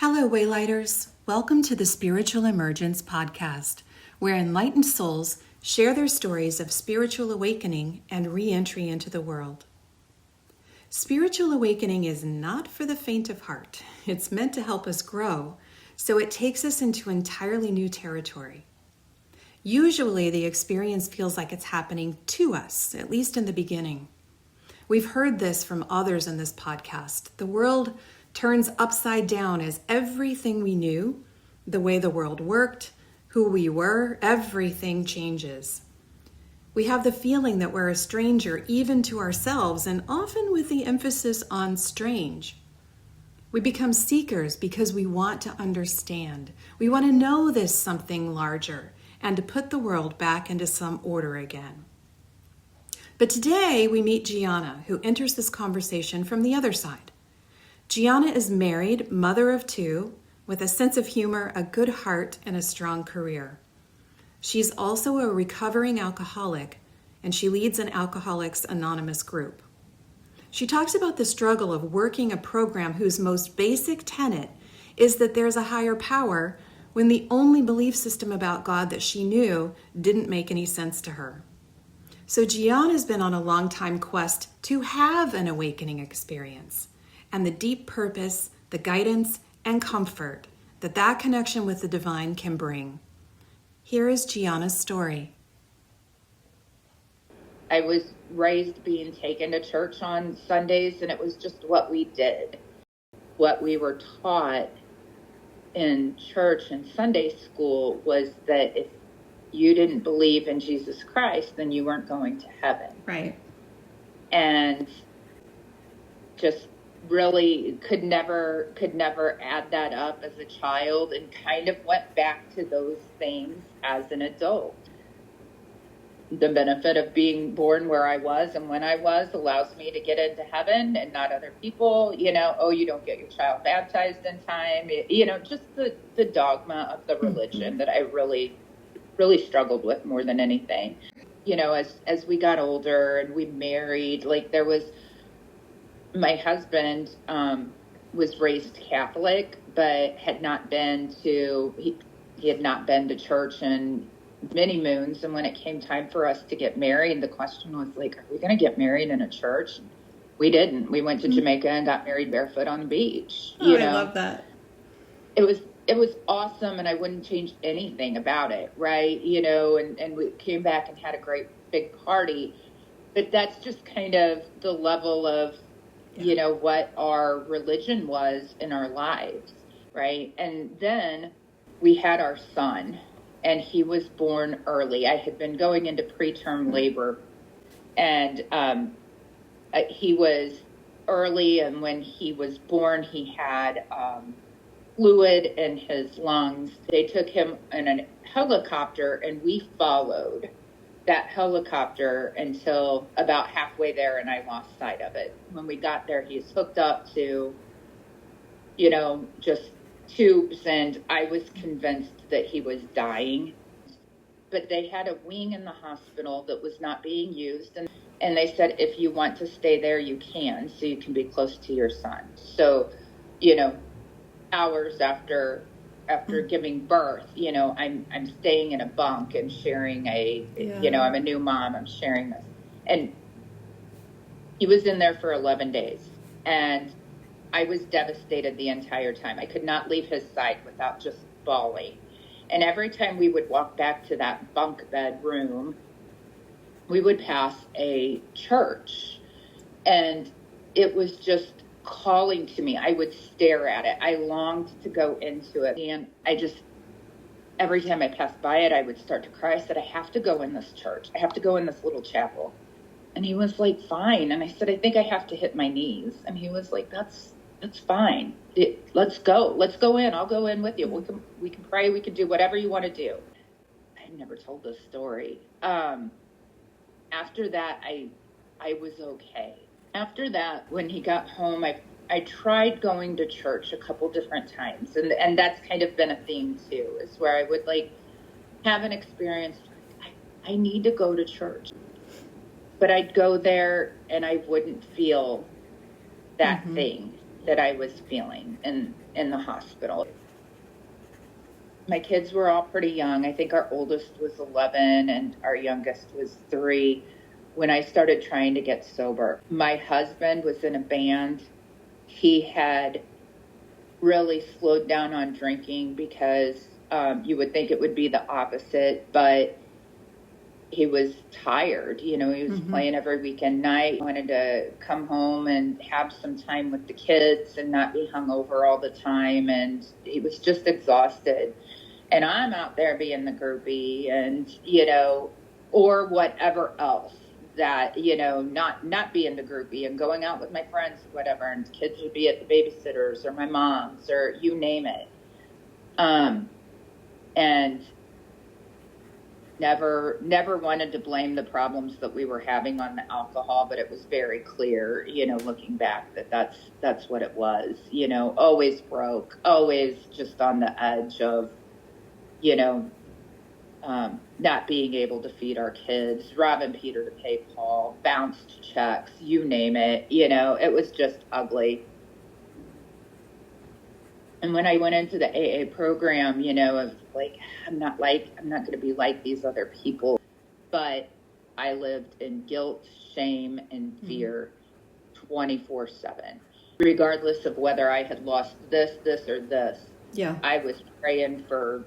Hello, Waylighters. Welcome to the Spiritual Emergence podcast, where enlightened souls share their stories of spiritual awakening and re-entry into the world. Spiritual awakening is not for the faint of heart. It's meant to help us grow, so it takes us into entirely new territory. Usually, the experience feels like it's happening to us, at least in the beginning. We've heard this from others in this podcast. The world turns upside down as everything we knew, the way the world worked, who we were, everything changes. We have the feeling that we're a stranger even to ourselves, and often with the emphasis on strange. We become seekers because we want to understand. We want to know this something larger and to put the world back into some order again. But today we meet Gianna, who enters this conversation from the other side. Gianna is married, mother of two, with a sense of humor, a good heart, and a strong career. She's also a recovering alcoholic, and she leads an Alcoholics Anonymous group. She talks about the struggle of working a program whose most basic tenet is that there's a higher power when the only belief system about God that she knew didn't make any sense to her. So Gianna's been on a long time quest to have an awakening experience, and the deep purpose, the guidance, and comfort that connection with the divine can bring. Here is Gianna's story. I was raised being taken to church on Sundays, and it was just what we did. What we were taught in church and Sunday school was that if you didn't believe in Jesus Christ, then you weren't going to heaven. Right. And just really could never add that up as a child, and kind of went back to those things as an adult. The benefit of being born where I was and when I was allows me to get into heaven and not other people. You don't get your child baptized in time. Just the dogma of the religion that I really struggled with more than anything. As we got older and we married, my husband was raised Catholic, but had not been to church in many moons. And when it came time for us to get married, the question was are we going to get married in a church? We didn't. We went to Jamaica and got married barefoot on the beach. I love that. It was awesome, and I wouldn't change anything about it, right? And we came back and had a great big party. But that's just kind of the level of what our religion was in our lives, right? And then we had our son, and he was born early. I had been going into preterm labor, and he was early, and when he was born, he had fluid in his lungs. They took him in a helicopter, and we followed that helicopter until about halfway there, and I lost sight of it. When we got there, he's hooked up to, just tubes, and I was convinced that he was dying. But they had a wing in the hospital that was not being used, and they said, if you want to stay there, you can, so you can be close to your son. So, hours after giving birth, I'm staying in a bunk and sharing I'm a new mom, I'm sharing this. And he was in there for 11 days, and I was devastated the entire time. I could not leave his side without just bawling. And every time we would walk back to that bunk bed room, we would pass a church, and it was just calling to me. I would stare at it. I longed to go into it. And every time I passed by it, I would start to cry. I said, I have to go in this church. I have to go in this little chapel. And he was like, fine. And I said, I think I have to hit my knees. And he was like, that's fine. Let's go. Let's go in. I'll go in with you. We can pray. We can do whatever you want to do. I've never told this story. After that, I was okay. After that, when he got home, I tried going to church a couple different times. And that's kind of been a theme too, is where I would have an experience. I need to go to church. But I'd go there and I wouldn't feel that thing that I was feeling. And in the hospital. My kids were all pretty young. I think our oldest was 11 and our youngest was 3 when I started trying to get sober. My husband was in a band. He had really slowed down on drinking because you would think it would be the opposite, but he was tired. He was playing every weekend night. He wanted to come home and have some time with the kids and not be hungover all the time. And he was just exhausted. And I'm out there being the groupie and, or whatever else that, not being the groupie and going out with my friends, whatever. And kids would be at the babysitters or my mom's or you name it. And never wanted to blame the problems that we were having on the alcohol, but it was very clear, looking back that's what it was, always broke, always just on the edge of, not being able to feed our kids, robbing Peter to pay Paul, bounced checks, you name it, it was just ugly. And when I went into the AA program, of like, I'm not going to be like these other people. But I lived in guilt, shame, and fear 24/7. Regardless of whether I had lost this, or this. Yeah. I was praying for,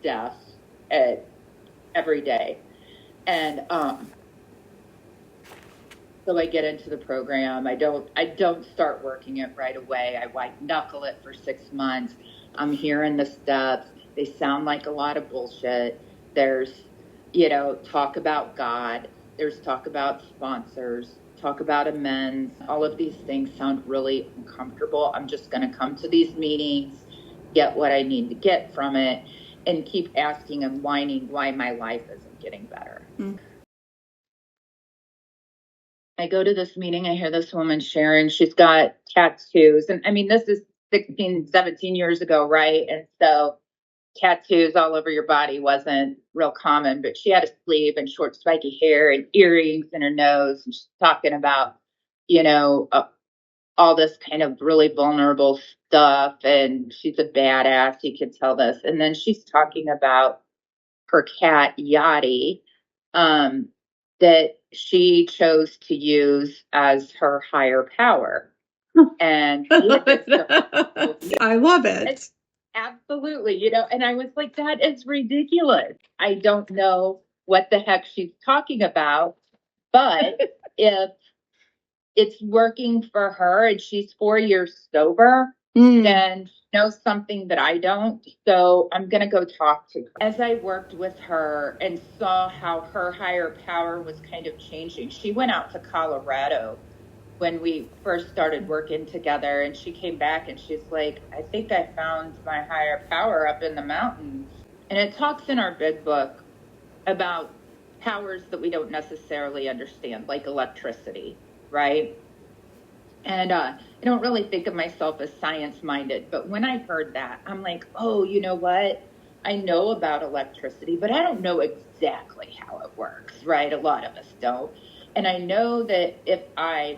death every day. And so I get into the program. I don't start working it right away. I white knuckle it for 6 months. I'm hearing the steps. They sound like a lot of bullshit. There's, talk about God. There's talk about sponsors, talk about amends. All of these things sound really uncomfortable. I'm just going to come to these meetings, get what I need to get from it, and keep asking and whining why my life isn't getting better. Mm. I go to this meeting, I hear this woman sharing, she's got tattoos. And I mean, this is 16, 17 years ago, right? And so tattoos all over your body wasn't real common, but she had a sleeve and short spiky hair and earrings in her nose. And she's talking about, all this kind of really vulnerable stuff. And she's a badass, you could tell this. And then she's talking about her cat, Yachty, that she chose to use as her higher power. And I love it. Absolutely. And I was like, that is ridiculous. I don't know what the heck she's talking about, but if it's working for her and she's 4 years sober, then she knows something that I don't. So I'm going to go talk to her. As I worked with her and saw how her higher power was kind of changing, she went out to Colorado when we first started working together, and she came back and she's like, I think I found my higher power up in the mountains. And it talks in our big book about powers that we don't necessarily understand, like electricity, right? And I don't really think of myself as science-minded, but when I heard that, I'm like, oh, you know what? I know about electricity, but I don't know exactly how it works, right? A lot of us don't. And I know that if I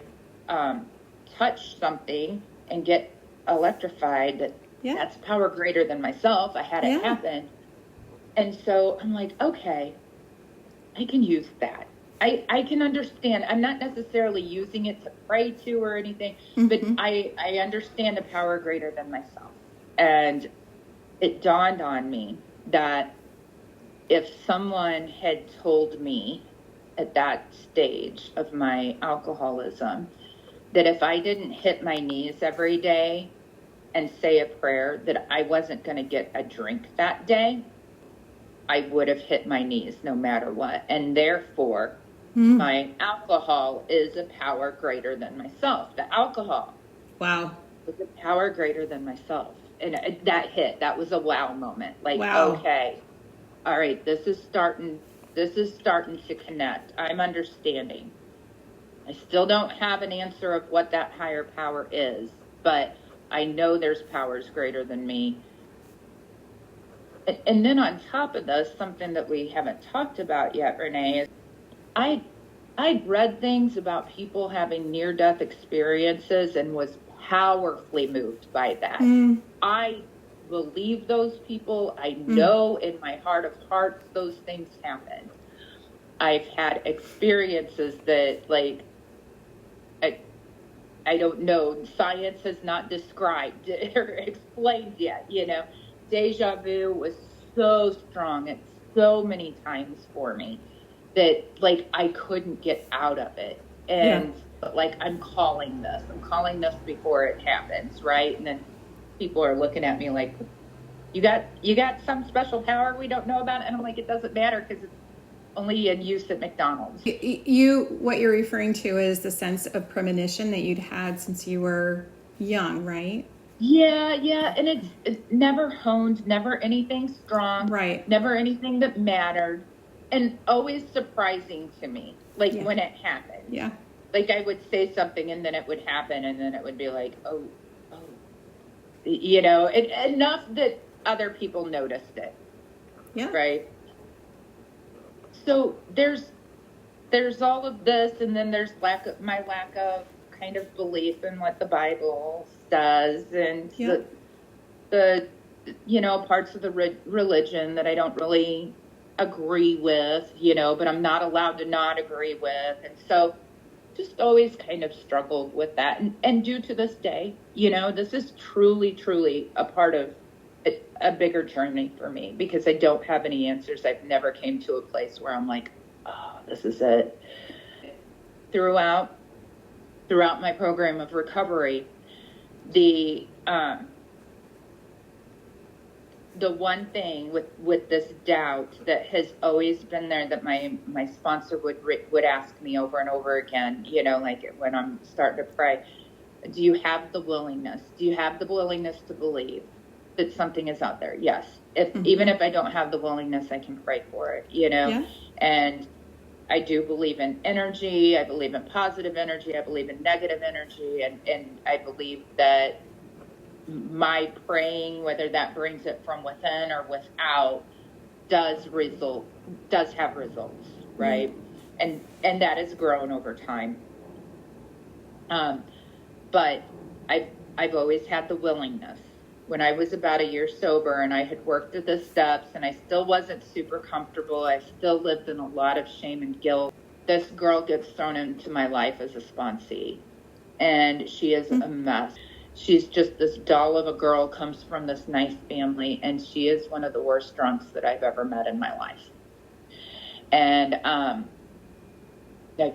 touch something and get electrified, that's power greater than myself. I had it happen. And so I'm like, okay, I can use that. I can understand. I'm not necessarily using it to pray to or anything, but I understand a power greater than myself. And it dawned on me that if someone had told me at that stage of my alcoholism that if I didn't hit my knees every day and say a prayer, that I wasn't going to get a drink that day, I would have hit my knees no matter what. And therefore, my alcohol is a power greater than myself. The alcohol was a power greater than myself. And that hit. That was a wow moment. Like, okay, all right, this is starting to connect. I'm understanding. I still don't have an answer of what that higher power is, but I know there's powers greater than me. And then on top of this, something that we haven't talked about yet, Renee, is I'd read things about people having near-death experiences and was powerfully moved by that. I believe those people. I know in my heart of hearts those things happen. I've had experiences that, like, I don't know, science has not described or explained yet, you know. Déjà vu was so strong at so many times for me that, like, I couldn't get out of it. And like, I'm calling this before it happens, right? And then people are looking at me like, you got some special power we don't know about? And I'm like, it doesn't matter, because it's only in use at McDonald's. What you're referring to is the sense of premonition that you'd had since you were young, right? Yeah. And it's never honed, never anything strong, right? Never anything that mattered, and always surprising to me, like when it happened. Yeah. Like, I would say something and then it would happen, and then it would be like, oh, you know, enough that other people noticed it. Yeah. Right. So there's all of this, and then there's my lack of kind of belief in what the Bible says, and the you know, parts of the religion that I don't really agree with, you know, but I'm not allowed to not agree with. And so just always kind of struggled with that. And due to this day, you know, this is truly a part of a bigger journey for me, because I don't have any answers. I've never came to a place where I'm like, oh, this is it. Throughout my program of recovery, the one thing with this doubt that has always been there, that my sponsor would ask me over and over again, you know, like when I'm starting to pray, do you have the willingness? Do you have the willingness to believe that something is out there? Yes. Even if I don't have the willingness, I can pray for it, you know? Yeah. And I do believe in energy. I believe in positive energy. I believe in negative energy. And I believe that my praying, whether that brings it from within or without, does have results, right? And that has grown over time. But I've always had the willingness. When I was about a year sober and I had worked at the steps and I still wasn't super comfortable, I still lived in a lot of shame and guilt. This girl gets thrown into my life as a sponsee, and she is a mess. She's just this doll of a girl, comes from this nice family, and she is one of the worst drunks that I've ever met in my life. And I've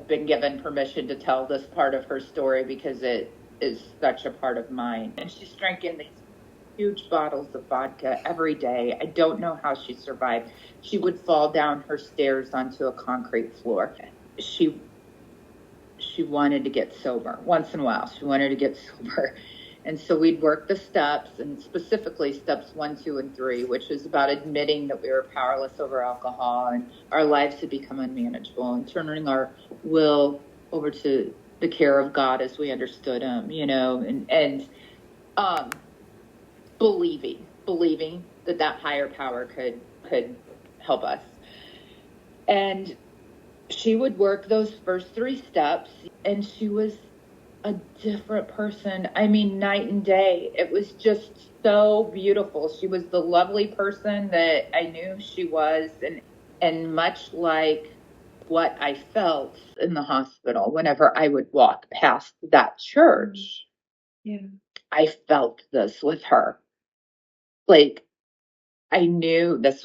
been given permission to tell this part of her story because it is such a part of mine. And she's drinking these huge bottles of vodka every day. I don't know how she survived. She would fall down her stairs onto a concrete floor. She wanted to get sober. Once in a while, she wanted to get sober. And so we'd work the steps, and specifically steps 1, 2, and 3, which is about admitting that we were powerless over alcohol and our lives had become unmanageable, and turning our will over to the care of God as we understood him, you know, and believing that higher power could help us. And she would work those first 3 steps, and she was a different person. I mean, night and day. It was just so beautiful. She was the lovely person that I knew she was, and much like what I felt in the hospital whenever I would walk past that church. Yeah. I felt this with her. Like, I knew it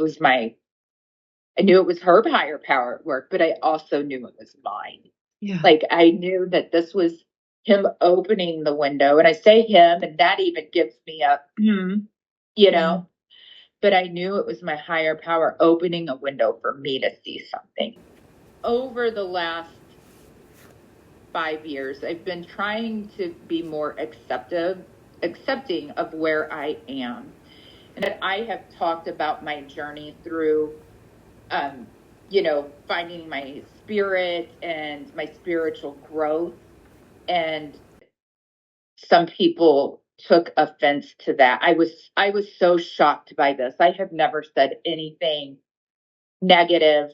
was her higher power at work, but I also knew it was mine. Yeah. Like, I knew that this was him opening the window, and I say him, and that even gives me a, you know, but I knew it was my higher power opening a window for me to see something. Over the last 5 years, I've been trying to be more accepting of where I am. And that I have talked about my journey through, you know, finding my spirit and my spiritual growth. And some people took offense to that. I was so shocked by this. I have never said anything negative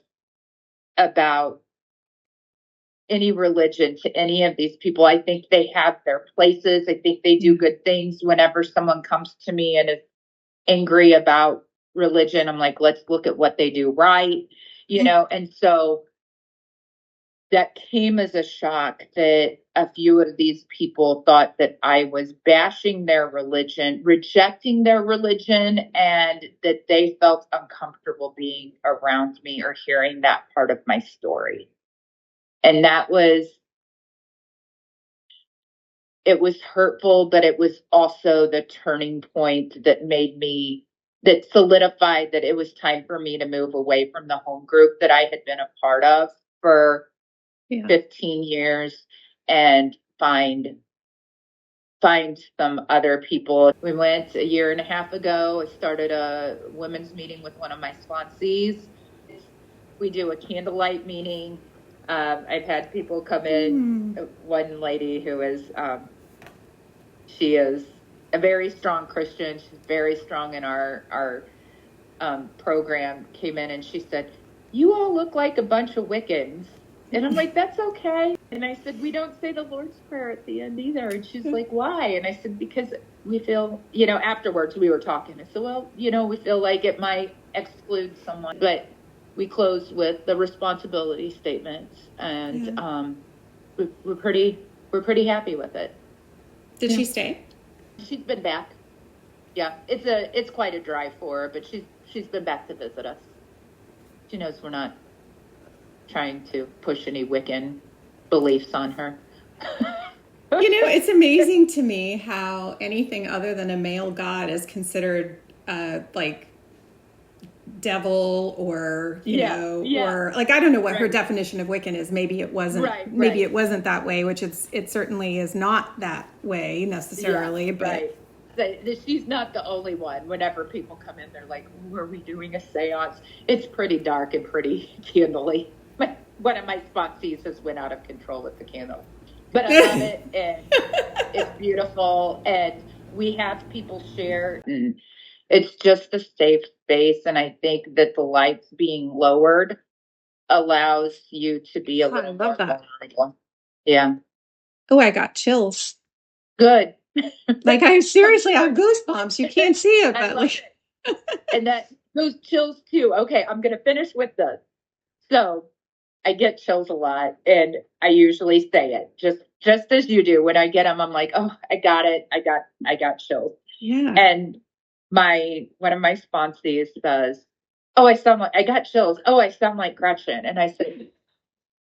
about any religion to any of these people. I think they have their places. I think they do good things. Whenever someone comes to me and is angry about religion, I'm like, let's look at what they do right, and so that came as a shock that a few of these people thought that I was bashing their religion, rejecting their religion, and that they felt uncomfortable being around me or hearing that part of my story. And it was hurtful, but it was also the turning point that solidified that it was time for me to move away from the home group that I had been a part of for 15 years and find some other people. We went a year and a half ago. I started a women's meeting with one of my sponsees. We do a candlelight meeting. I've had people come in. One lady who is, she is a very strong Christian. She's very strong in our program, came in and she said, "You all look like a bunch of Wiccans." And I'm like, "That's okay." And I said, "We don't say the Lord's Prayer at the end either." And she's like, "Why?" And I said, "Because we feel, afterwards we were talking. I said, "Well, we feel like it might exclude someone." But we closed with the responsibility statements, and we're pretty happy with it. Did she stay? She's been back. Yeah, it's quite a drive for her, but she's been back to visit us. She knows we're not trying to push any Wiccan beliefs on her. It's amazing to me how anything other than a male god is considered like devil or or like, I don't know what her definition of Wiccan is. Maybe it wasn't it wasn't that way, which it certainly is not that way necessarily, but she's not the only one. Whenever people come in, they're like, "Were we doing a seance?" It's pretty dark and pretty candly. One of my sponsees has went out of control with the candle, but I love it, and it's beautiful, and we have people share. And it's just a safe space, and I think that the lights being lowered allows you to be a little more vulnerable. Yeah. Oh, I got chills. Good. Like, I seriously have goosebumps. You can't see it, but like it. And that those chills too. Okay, I'm gonna finish with this. So I get chills a lot, and I usually say it just as you do. When I get them, I'm like, "Oh, I got it. I got chills." Yeah. And one of my sponsees says, "Oh, I got chills. Oh, I sound like Gretchen." And I said,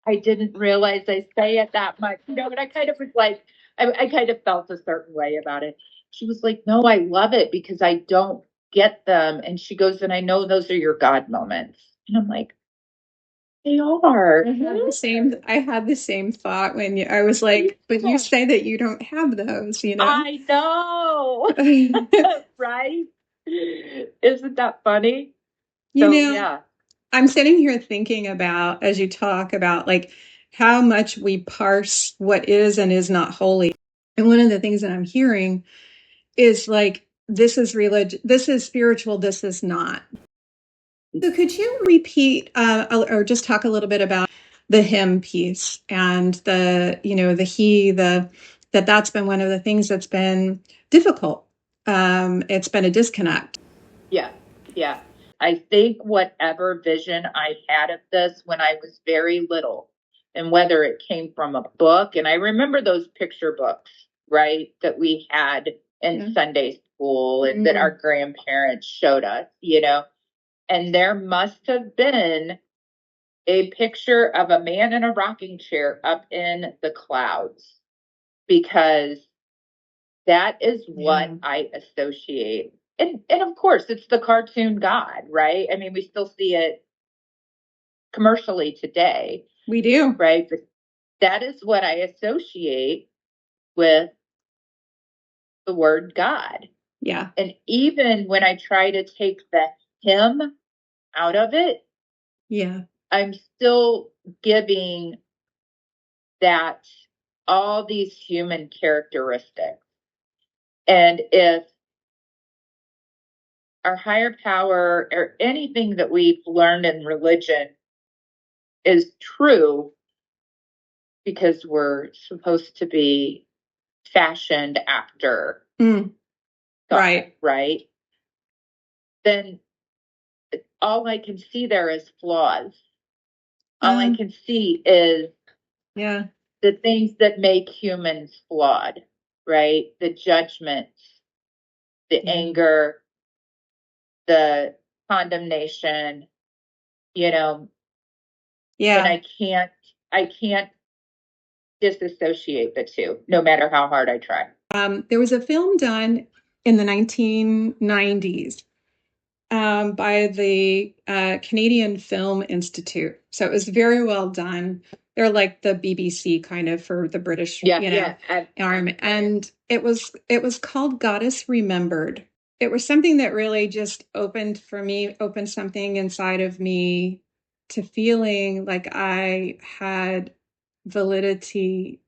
"I didn't realize I say it that much." And I kind of was like, I kind of felt a certain way about it. She was like, "No, I love it because I don't get them." And she goes, "And I know those are your God moments." And I'm like, "They are." I had the same thought when I was like, "But you say that you don't have those, I know. Right? Isn't that funny? Yeah. I'm sitting here thinking about, as you talk about, like, how much we parse what is and is not holy. And one of the things that I'm hearing is like, this is religion, this is spiritual, this is not. So could you repeat or just talk a little bit about the hymn piece and that's been one of the things that's been difficult. It's been a disconnect. Yeah. I think whatever vision I had of this when I was very little, and whether it came from a book, and I remember those picture books, right, that we had in Sunday school and that our grandparents showed us, and there must have been a picture of a man in a rocking chair up in the clouds, because that is what I associate. And of course, it's the cartoon God, right? I mean, we still see it commercially today. We do. Right? But that is what I associate with the word God. Yeah. And even when I try to take the him out of it, I'm still giving that all these human characteristics. And if our higher power or anything that we've learned in religion is true, because we're supposed to be fashioned after Mm. God, right? Then all I can see there is flaws. All I can see is the things that make humans flawed, right? The judgments, the anger, the condemnation, and I can't disassociate the two, no matter how hard I try. There was a film done in the 1990s by the Canadian Film Institute. So it was very well done. They're like the BBC kind of for the British, army. And it was called Goddess Remembered. It was something that really just opened something inside of me to feeling like I had validity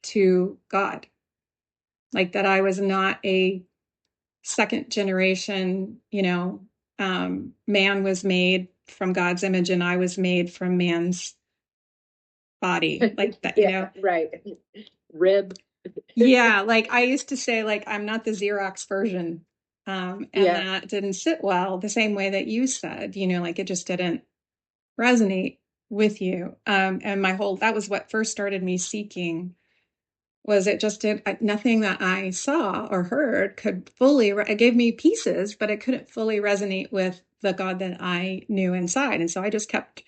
to God, like that I was not a second generation, man was made from God's image and I was made from man's body, like that, right. Rib. Yeah, like I used to say, like, I'm not the Xerox version. That didn't sit well the same way that you said, like it just didn't resonate with you. And that was what first started me seeking. Was it just nothing that I saw or heard could fully, it gave me pieces, but it couldn't fully resonate with the God that I knew inside. And so I just kept,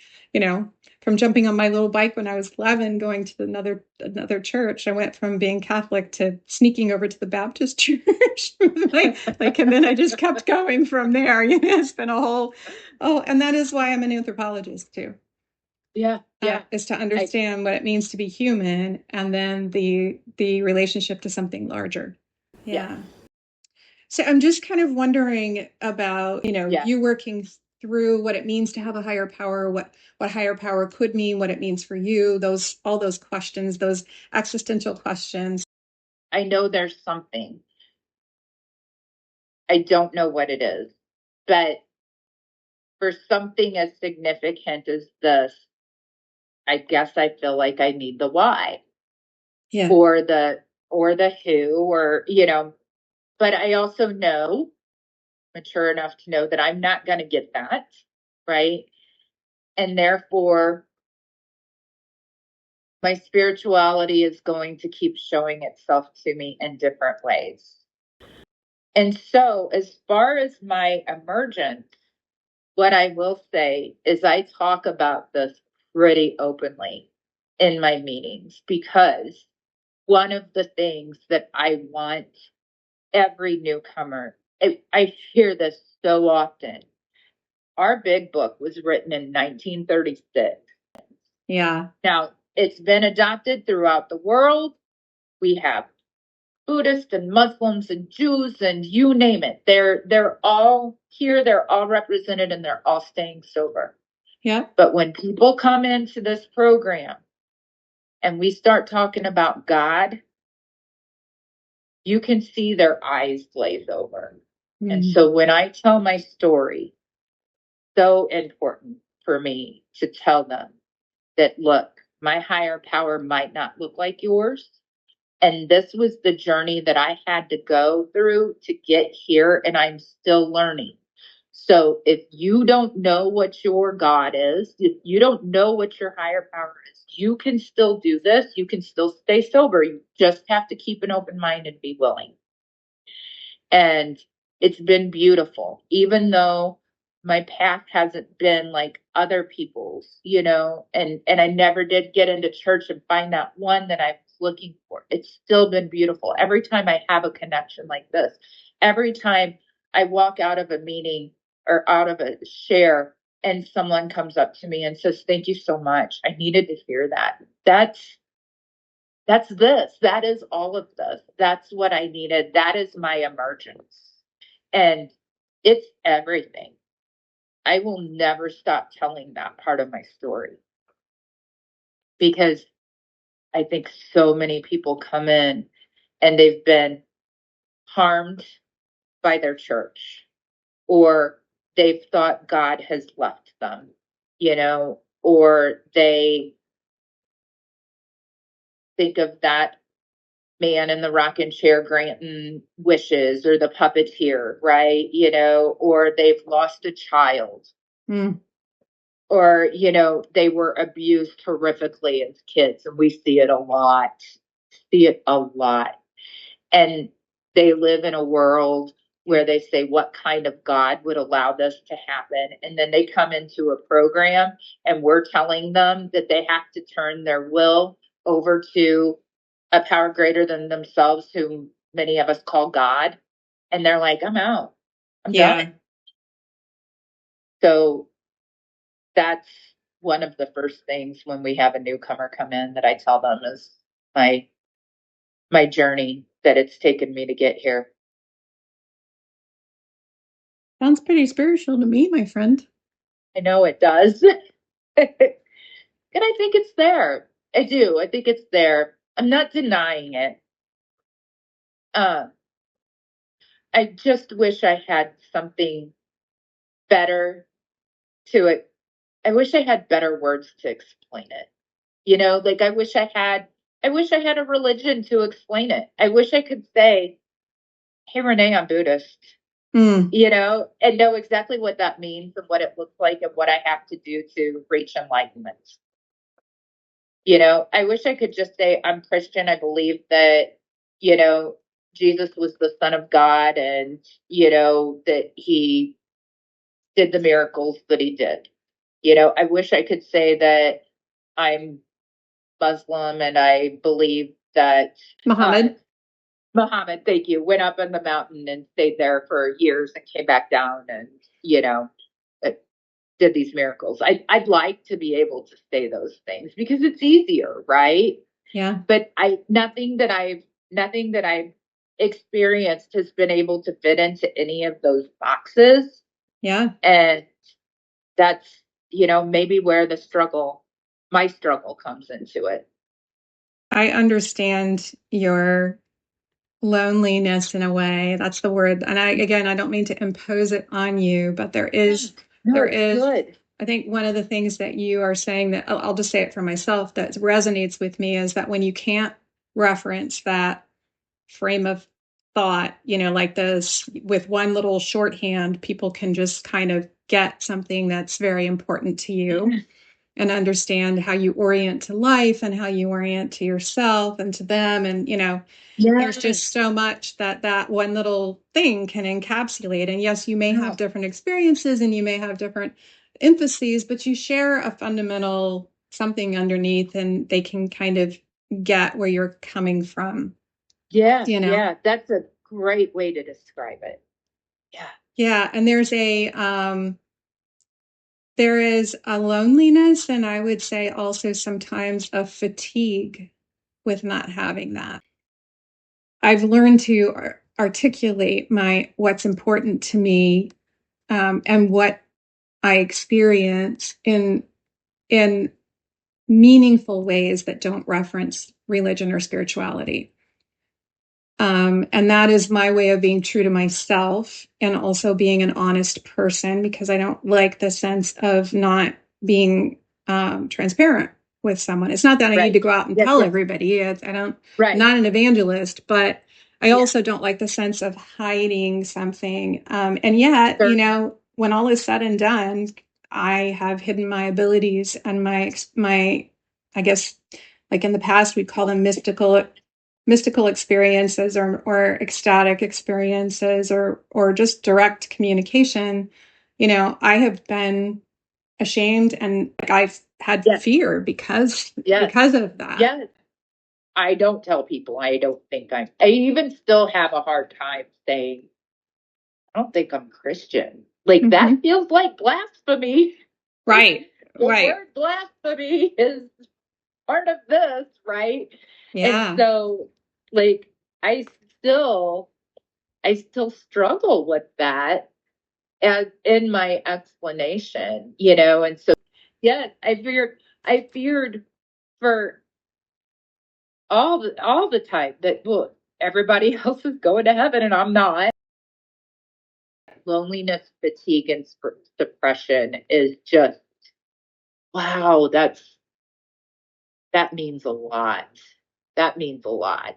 from jumping on my little bike when I was 11, going to another church. I went from being Catholic to sneaking over to the Baptist church. And then I just kept going from there. It's been and that is why I'm an anthropologist too. Is to understand what it means to be human, and then the relationship to something larger. So I'm just kind of wondering about, you working through what it means to have a higher power, what higher power could mean, what it means for you, all those questions, those existential questions. I know there's something. I don't know what it is, but for something as significant as this, I guess I feel like I need the why. Or the who, or, but I also know, mature enough to know that I'm not going to get that, right? And therefore, my spirituality is going to keep showing itself to me in different ways. And so, as far as my emergence, what I will say is I talk about this pretty openly in my meetings, because one of the things that I want every newcomer, I hear this so often. Our big book was written in 1936. Yeah. Now, it's been adopted throughout the world. We have Buddhists and Muslims and Jews and you name it. They're all here, they're all represented, and they're all staying sober. Yeah. But when people come into this program and we start talking about God, you can see their eyes glaze over. Mm-hmm. And so when I tell my story, so important for me to tell them that, look, my higher power might not look like yours. And this was the journey that I had to go through to get here, and I'm still learning. So if you don't know what your God is, if you don't know what your higher power is, you can still do this. You can still stay sober. You just have to keep an open mind and be willing. And it's been beautiful, even though my path hasn't been like other people's, and I never did get into church and find that one that I was looking for. It's still been beautiful. Every time I have a connection like this, every time I walk out of a meeting or out of a share and someone comes up to me and says, "Thank you so much. I needed to hear that." That's this. That is all of this. That's what I needed. That is my emergence. And it's everything. I will never stop telling that part of my story, because I think so many people come in and they've been harmed by their church, or they've thought God has left them, or they think of that man in the rocking chair granting wishes, or the puppeteer, right? Or they've lost a child. Or, they were abused horrifically as kids. And we see it a lot. And they live in a world where they say, what kind of God would allow this to happen? And then they come into a program and we're telling them that they have to turn their will over to a power greater than themselves, whom many of us call God. And they're like, I'm out. I'm done. So that's one of the first things when we have a newcomer come in that I tell them is my journey that it's taken me to get here. Sounds pretty spiritual to me, my friend. I know it does. And I think it's there. I do. I think it's there. I'm not denying it. I just wish I had something better to it. I wish I had better words to explain it. Like I wish I had a religion to explain it. I wish I could say, hey, Renee, I'm Buddhist, and know exactly what that means and what it looks like and what I have to do to reach enlightenment. I wish I could just say, I'm Christian. I believe that, Jesus was the Son of God, and, that he did the miracles that he did. I wish I could say that I'm Muslim and I believe that Muhammad, thank you, went up on the mountain and stayed there for years and came back down and, did these miracles. I'd like to be able to say those things because it's easier, right? Yeah. But nothing that I've experienced has been able to fit into any of those boxes. Yeah. And that's, maybe where my struggle comes into it. I understand your loneliness in a way. That's the word. And I don't mean to impose it on you, but there is good. I think one of the things that you are saying that I'll just say it for myself that resonates with me is that when you can't reference that frame of thought, like this with one little shorthand, people can just kind of get something that's very important to you and understand how you orient to life and how you orient to yourself and to them. And, there's just so much that one little thing can encapsulate. And yes, you may have different experiences and you may have different emphases, but you share a fundamental something underneath and they can kind of get where you're coming from. Yeah. That's a great way to describe it. Yeah. And there is a loneliness, and I would say also sometimes a fatigue with not having that. I've learned to articulate what's important to me, and what I experience in meaningful ways that don't reference religion or spirituality. And that is my way of being true to myself and also being an honest person, because I don't like the sense of not being transparent with someone. It's not that I need to go out and tell everybody. I don't, not an evangelist, but I also don't like the sense of hiding something. And yet, when all is said and done, I have hidden my abilities and my, I guess, like in the past, we'd call them mystical experiences or ecstatic experiences or just direct communication. I have been ashamed and I've had fear because of that. Yes. I don't tell people. I even still have a hard time saying, I don't think I'm Christian. Like that feels like blasphemy. Right. The word blasphemy is part of this, right? Yeah. And so like I still struggle with that as in my explanation, and so I feared for all the time that everybody else is going to heaven and I'm not. Loneliness, fatigue, and depression is just, wow, that means a lot. that means a lot.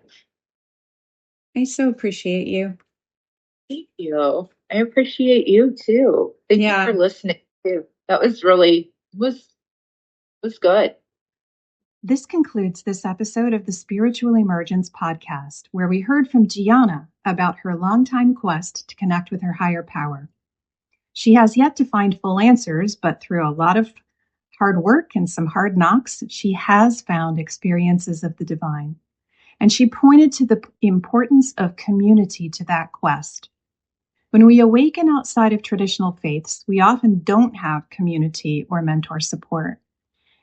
I so appreciate you. Thank you. I appreciate you too. Thank you for listening too. That was really was good. This concludes this episode of the Spiritual Emergence podcast, where we heard from Gianna about her longtime quest to connect with her higher power. She has yet to find full answers, but through a lot of hard work and some hard knocks, she has found experiences of the divine. And she pointed to the importance of community to that quest. When we awaken outside of traditional faiths, we often don't have community or mentor support.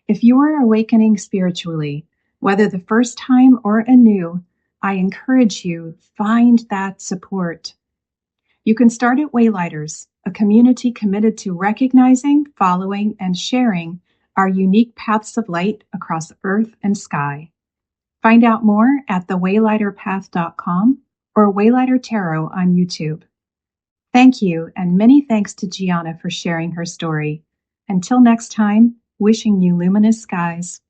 If you are awakening spiritually, whether the first time or anew, I encourage you, find that support. You can start at Waylighters, a community committed to recognizing, following, and sharing our unique paths of light across earth and sky. Find out more at thewaylighterpath.com or Waylighter Tarot on YouTube. Thank you, and many thanks to Gianna for sharing her story. Until next time, wishing you luminous skies.